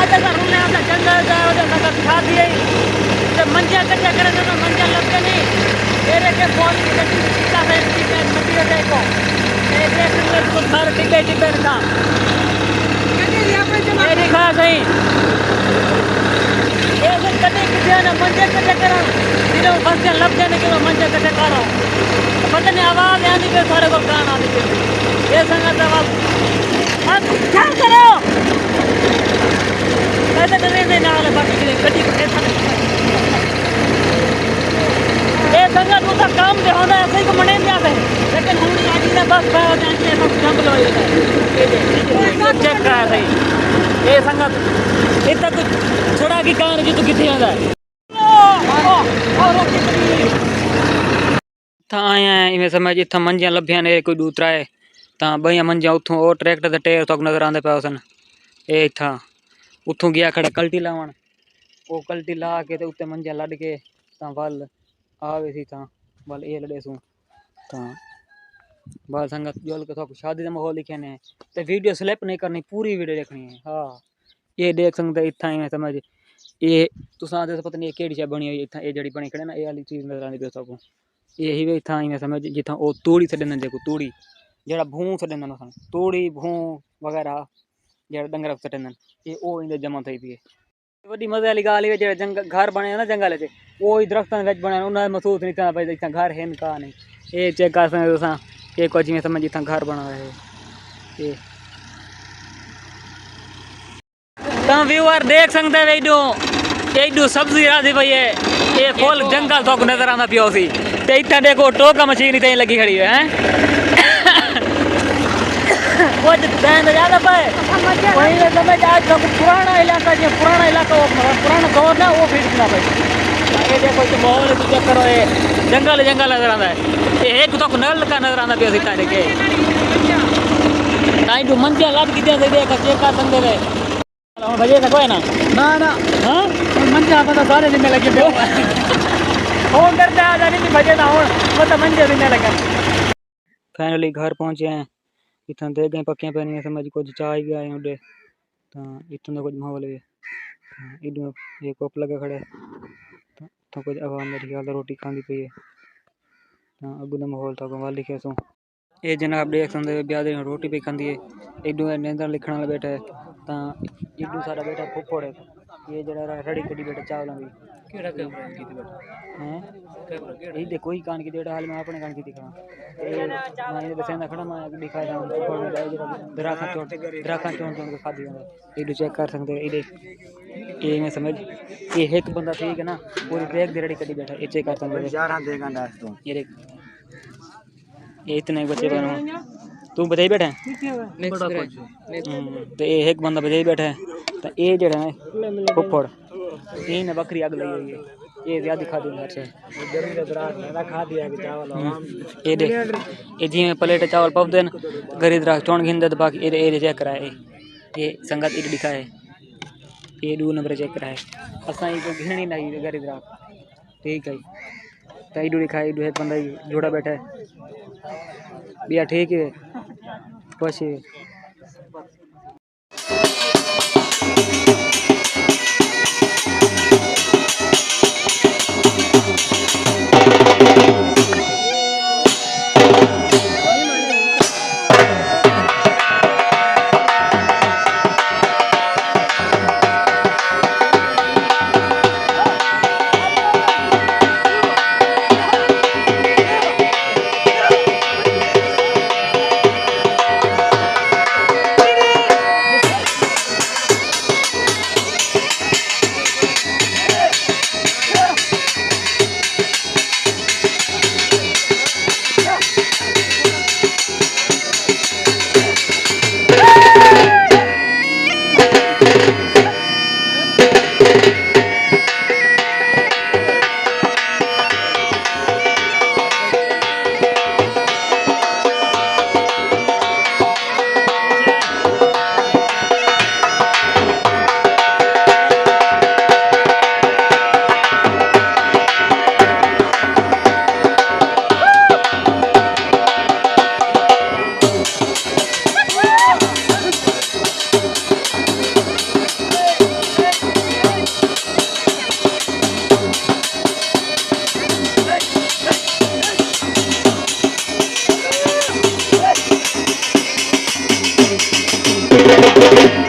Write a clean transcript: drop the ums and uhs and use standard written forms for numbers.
तो रूने आपका जंगल जाए और जगह दिखा दिए जब मंजिल कच्चा करे तो मंजिल लगते नहीं तेरे के फोन की गति सीधा है सीधा मटिया देखो एक एक मिनट को घर टिके टिके का ये दिखा सही ये सब कटे किथे ना मंजिल कच्चा करा दिलो मंजिल लग जाने के मंजिल कच्चा करो पता नहीं आवाज आती है सारे को कान आती है ये संगत आवाज अब क्या करो ऐसे करने से ना वाले बाकी के कटी ऐसा ये संगत उसका काम जो होता है ऐसे ही को मने में आते हैं लेकिन हम आज ना बस पाओ जाने सब जंगल हो जाता है ये चेक करा सही ये संगत इतना कुछ छोड़ा की कान जो तो किथे आता है था आया इवें समझ इतना मंजियां लभ्या ने कोई दूसरा है ता बइया मंजियां उथों ओ ट्रैक्टर ते टायर तक नजर आंदे पे सन ए इथा उथों गया खड़ा कल्टी लावन ओ कल्टी ला के ते उत्ते मंजियां लड के ता वल आवे सी ता वल ए लड़े सू ता बाल संगत जोल के तो शादी दा माहौल लिखे ने ते वीडियो स्लिप नहीं करनी पूरी वीडियो देखनी है हां ये देख सकते इथा ही समझ ये तुसा दे पता नहीं केड़ी चीज बनी हुई इथा ए जड़ी बनी खड़े ना ए वाली चीज नजर आंदी पे सबको यही वे इथा ही समझ जिथा ओ तूड़ी छडन देखो तूड़ी जेड़ा भूं छडन सन तूड़ी भूं वगैरह जेड़ा डंगर छडन ये ओ इंदे जमा थई पई वड्डी मजे वाली गाल है जेड़ा जंगल घर बने ना जंगल च ओ दरख्तन विच बने उना महसूस नहीं था भाई इथा घर है का नहीं ये चेक कर सकते तुसा ये कुछ में समझ इथा घर बना है ये ता व्यूअर देख सकते वीडियो एडू सब्जी राधी भाई है ये फुल जंगल तो नजर आना पियो सी ते इतना देखो टोका मशीन इतनी लगी खड़ी है हैं वो बैंड ज्यादा पे वही समझ आज तो पुराना इलाका जो पुराना इलाका पुराना दौर ना वो फिर ना भाई ये देखो तो माहौल चेक करो ये जंगल जंगल नजर आता है ये एक तो नल का नजर आना पियो सी तारे के ताई दो मंजिया लाद की दे देख चेक कर संदे रे भजे सको है ना ना ना हां मंजिया पता सारे दिन में लगे पे फोन करते आ जाने की भजे ना हो वो तो मंजिया दिन में लगा फाइनली घर पहुंचे हैं इतना देख गए पक्कियां पहनी समझ कुछ चाय भी आए उडे तो इतना कुछ माहौल है इधर ये कोप लगे खड़े तो कुछ आवाम मेरी ख्याल रोटी खांदी पई है अगू दा माहौल तो वाल लिखे सो ये जनाब देख सकते ब्याह दी रोटी पे खांदी है इडू नेंदर लिखण वाला बैठा है ता इडू सारा बैठा फुफड़ है ये जरा रड़ी कड़ी बैठा चावल भी केड़ा कैमरा की बैठा हैं ये देखो ही कान की डेढ़ हाल में अपने कान की दिखा मैं बसेंदा खड़ा मैं दिखाया फुफड़ में दराखा चोट के खादी इडू चेक कर सकते इडे ये मैं समझ ये एक बंदा ठीक है ना पूरी ब्रेक दे रड़ी कड़ी बैठा ये चेक कर सकते यार देगा दास तो ये देख ये इतने बच्चे बनो तू बजाई बैठा है तो ये एक बंदा बजाई बैठा है तो ये जड़ा है फुफड़ ये ने बकरी आग लगी हुई है ये ज्यादा खा दी घर से खा दिया चावल ये देख ये जी में प्लेट चावल पप देन गरीब राख चौन घिन दे बाकी ये चेक कराए ये संगत इट दिखा है ये 2 नंबर चेक कराए असा ही घिननी नहीं गरीब राख ठीक है तई डू दिखाई दो एक बंदा जोड़ा बैठा है बिया ठीक है बस है।